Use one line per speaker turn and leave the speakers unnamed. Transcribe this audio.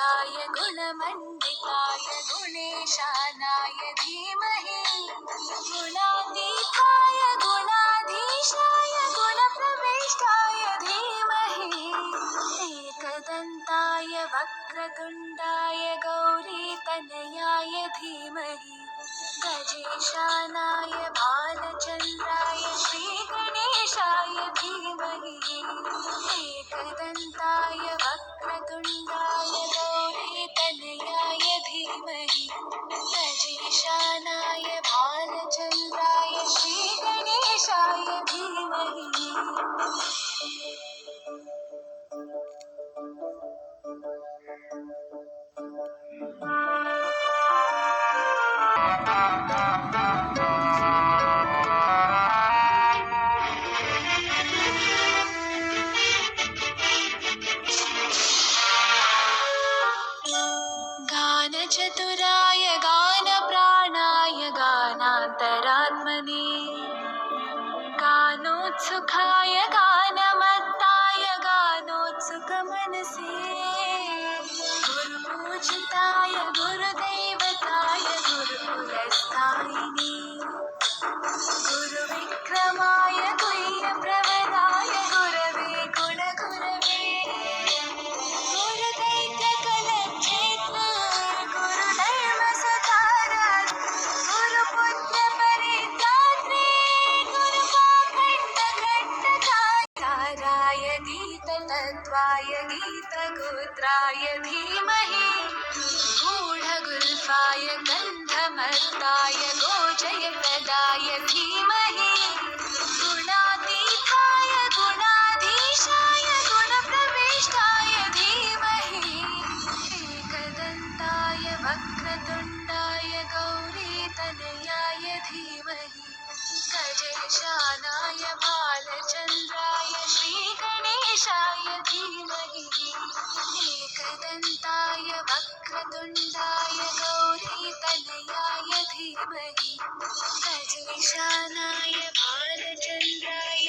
गुणप्रविष्टाय गुणमण्डिताय गुणेशानाय धीमहि गुणातीताय गुणाधीशाय गुणप्रविष्टाय धीमहि एकदन्ताय वक्रतुण्डाय गौरीतनयाय धीमहि गजेशानाय भालचन्द्राय श्रीगणेशाय धीमहि एकदन्ताय वक्रतुण्डाय गौरीतनयाय धीमहि गजेशानाय भालचन्द्राय श्रीगणेशाय धीमहि गानचतुराय गानप्राणाय गानान्तरात्मने गानोत्सुकाय गानमत्ताय गानोत्सुकमनसे गुरुपूजिताय गुरुदैवताय गुरुकुलस्थायिने गुरुविक्रमाय गुह्यप्रवराय गुरवे गुणगुरवे गुरुदैत्यकलक्षेत्र गुरुधर्मसुधारक गुरुपुत्रपरित्रात्रे गुरुपाखण्डखण्डकाय गीततत्त्वाय गीतगोत्राय धीमहि गूढगुल्फाय गन्धमत्ताय गोजयप्रदाय धीमहि गुणातीताय गुणाधीशाय गुणप्रविष्टाय धीमहि एकदन्ताय वक्रतुण्डाय गौरीतनयाय धीमहि गजेशानाय भालचन्द्राय श्रीगणेशाय धीमहि एकदन्ताय वक्रतुण्डाय गौरीतनयाय धीमहि गजेशानाय भालचन्द्राय